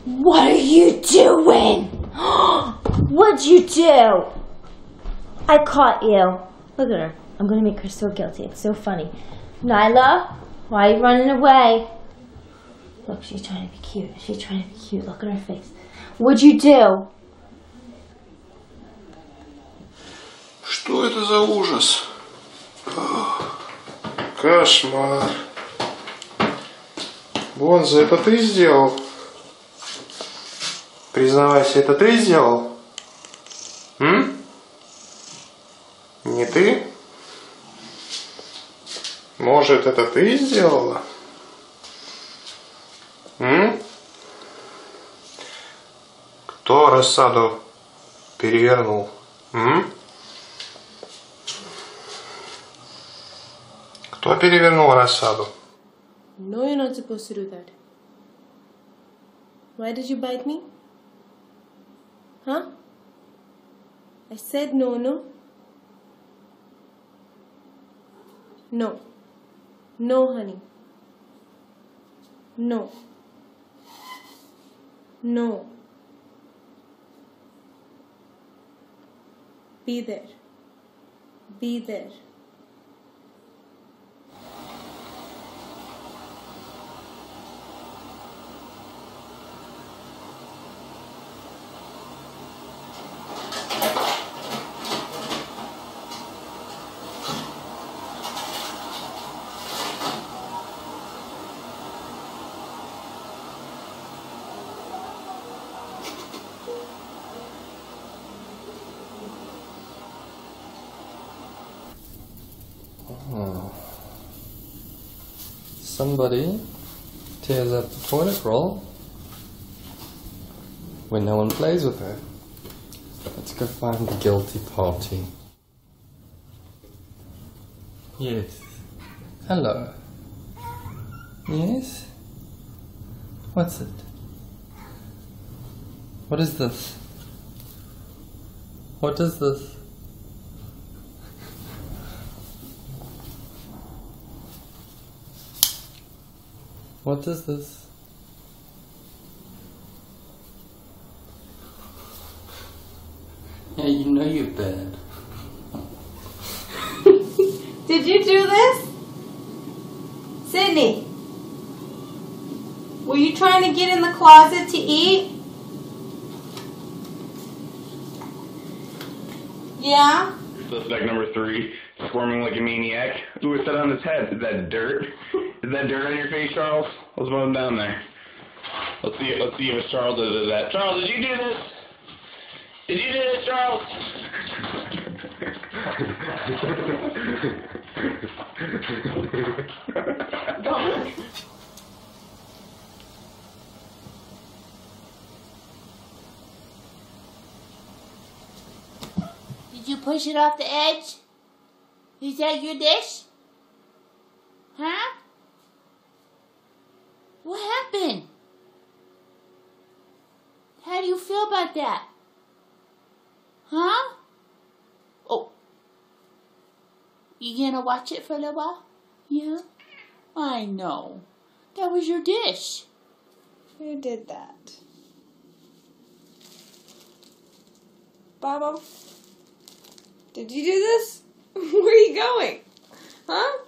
What are you doing? What'd you do? I caught you. Look at her. I'm going to make her so guilty. It's so funny. Nyla, why are you running away? Look, she's trying to be cute. She's trying to be cute. Look at her face. What'd you do? Что это за ужас? Кошмар. Бонза, это ты сделал? Признавайся, это ты сделал? Не ты? Может, это ты сделала? Кто рассаду перевернул? Кто перевернул рассаду? No, you're not supposed to do that. Why did you bite me? Huh? I said no, no? No. No, honey. No. No. Be there. Be there. Somebody tears up the toilet roll when no one plays with her. Let's go find the guilty party. Yes. Hello. Yes? What's it? What is this? What is this? What is this? Yeah, you know you're bad. Did you do this? Sydney, were you trying to get in the closet to eat? Yeah? Suspect number 3, squirming like a maniac. Ooh, what's that on his head? Is that dirt? Is that dirt on your face, Charles? Let's move him down there. Let's see if it's Charles that did that. Charles, did you do this? Did you do this, Charles? Did you push it off the edge? Is that your dish? Huh? What happened? How do you feel about that? Huh? Oh. You gonna watch it for a little while? Yeah? I know. That was your dish. Who did that? Baba? Did you do this? Where are you going? Huh?